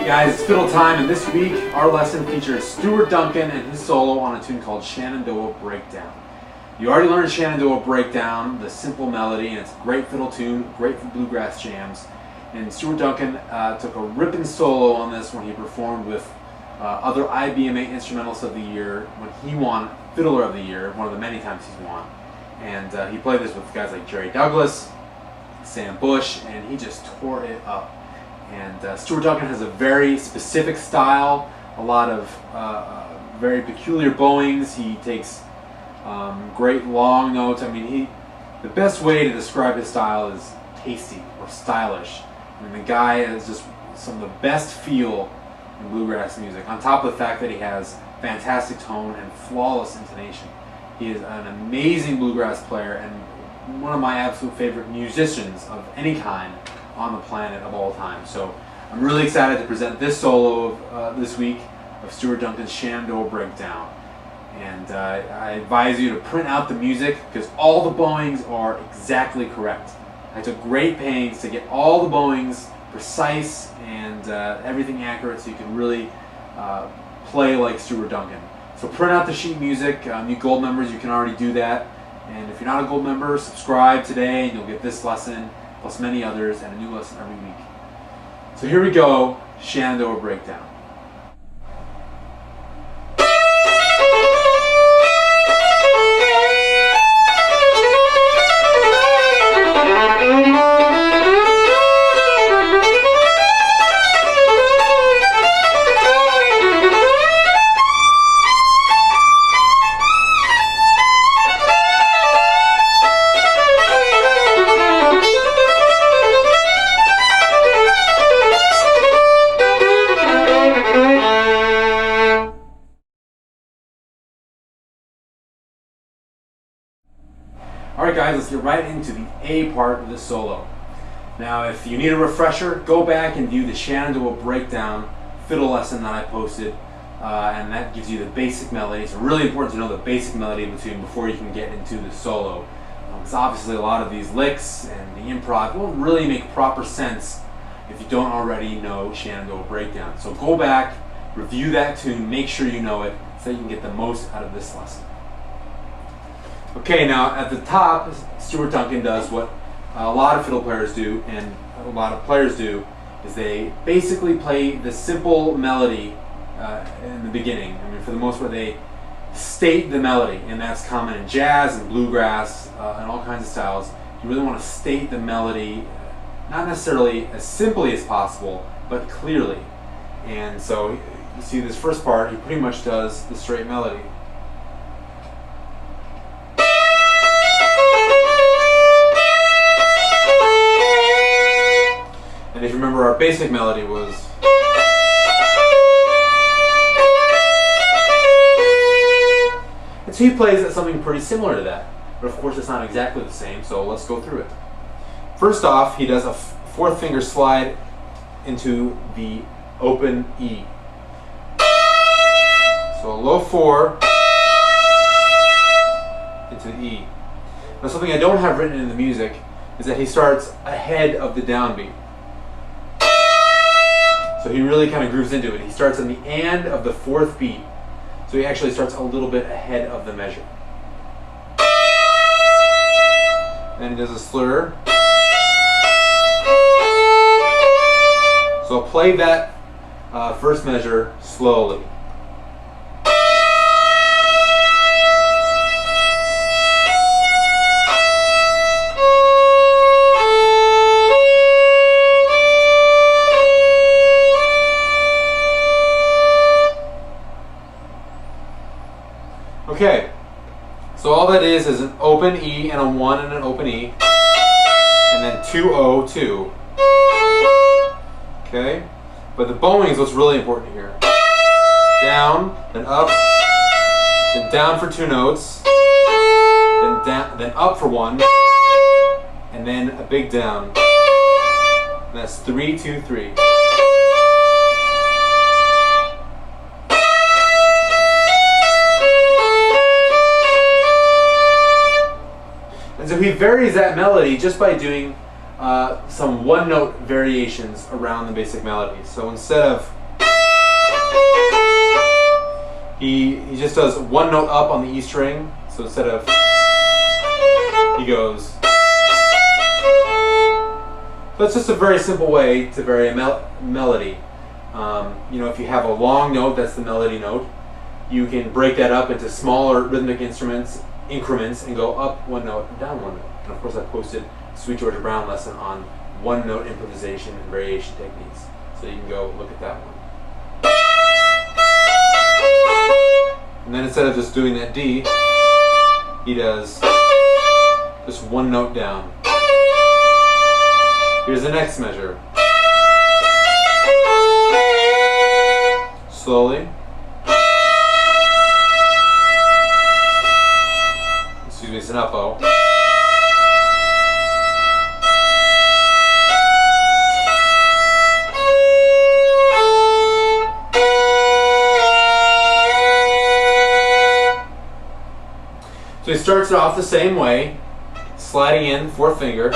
Guys, it's fiddle time, and this week our lesson features Stuart Duncan and his solo on a tune called Shenandoah Breakdown. You already learned Shenandoah Breakdown, the simple melody, and it's a great fiddle tune, great for bluegrass jams. And Stuart Duncan took a ripping solo on this when he performed with other IBMA Instrumentalists of the Year when he won Fiddler of the Year, one of the many times he's won. And he played this with guys like Jerry Douglas, Sam Bush, and he just tore it up. And Stuart Duncan has a very specific style, a lot of very peculiar bowings. He takes great long notes. I mean, the best way to describe his style is tasty or stylish. I mean, the guy has just some of the best feel in bluegrass music, on top of the fact that he has fantastic tone and flawless intonation. He is an amazing bluegrass player and one of my absolute favorite musicians of any kind on the planet of all time. So I'm really excited to present this solo this week of Stuart Duncan's Shenandoah Breakdown. And I advise you to print out the music because all the bowings are exactly correct. I took great pains to get all the bowings precise and everything accurate so you can really play like Stuart Duncan. So print out the sheet music. You gold members, you can already do that. And if you're not a gold member, subscribe today and you'll get this lesson plus many others, and a new lesson every week. So here we go, Shenandoah Breakdown. Alright guys, let's get right into the A part of this solo. Now if you need a refresher, go back and view the Shenandoah Breakdown fiddle lesson that I posted, and that gives you the basic melody. It's really important to know the basic melody in the tune before you can get into the solo. Because obviously a lot of these licks and the improv won't really make proper sense if you don't already know Shenandoah Breakdown. So go back, review that tune, make sure you know it so that you can get the most out of this lesson. Okay, now at the top, Stuart Duncan does what a lot of fiddle players do and a lot of players do, is they basically play the simple melody in the beginning. I mean, for the most part, they state the melody, and that's common in jazz and bluegrass and all kinds of styles. You really want to state the melody, not necessarily as simply as possible, but clearly. And so you see this first part, he pretty much does the straight melody. And if you remember, our basic melody was, and so he plays at something pretty similar to that, but of course it's not exactly the same, so let's go through it. First off, he does a fourth finger slide into the open E. So a low 4 into the E. Now something I don't have written in the music is that he starts ahead of the downbeat. So he really kind of grooves into it. He starts on the and of the fourth beat. So he actually starts a little bit ahead of the measure. Then he does a slur. So I'll play that first measure slowly. Okay, so all that is an open E and a 1 and an open E, and then 2-0-2. Okay, but the bowing is what's really important here. Down, then up, then down for 2 notes, then down, then up for 1, and then a big down. And that's 3-2-3. So he varies that melody just by doing some one-note variations around the basic melody. So instead of He just does one note up on the E string. So instead of, he goes. That's just a very simple way to vary a melody. You know, if you have a long note, that's the melody note. You can break that up into smaller rhythmic increments and go up one note and down one note. And of course, I posted a Sweet Georgia Brown lesson on one note improvisation and variation techniques. So you can go look at that one. And then instead of just doing that D, he does just one note down. Here's the next measure. Slowly. Excuse me, it's an up-o. So he starts it off the same way, sliding in, fourth finger.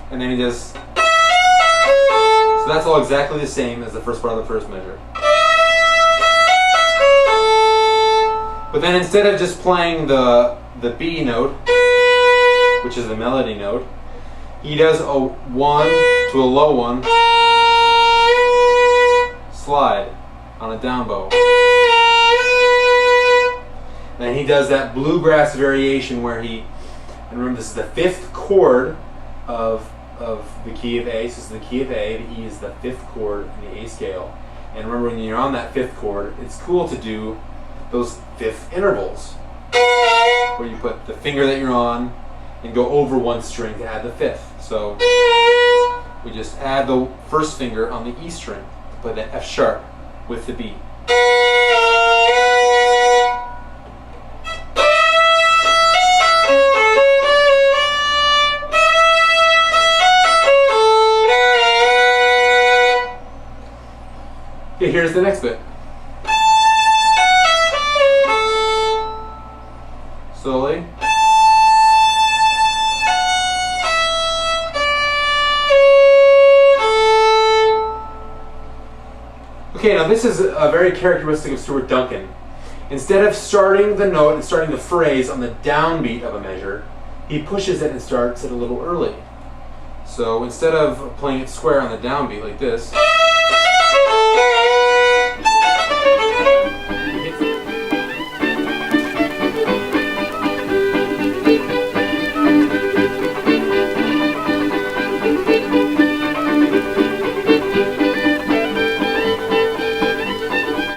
And then he does, so that's all exactly the same as the first part of the first measure. But then instead of just playing the B note, which is the melody note, he does a 1 to a low 1 slide on a down bow. And he does that bluegrass variation where he, and remember this is the fifth chord of the key of A. So this is the key of A, the E is the fifth chord in the A scale. And remember, when you're on that fifth chord, it's cool to do those fifth intervals, where you put the finger that you're on and go over one string to add the fifth. So we just add the first finger on the E string to play that F sharp with the B. Okay, here's the next bit. Slowly. Okay, now this is a very characteristic of Stuart Duncan. Instead of starting the note and starting the phrase on the downbeat of a measure, he pushes it and starts it a little early. So instead of playing it square on the downbeat like this,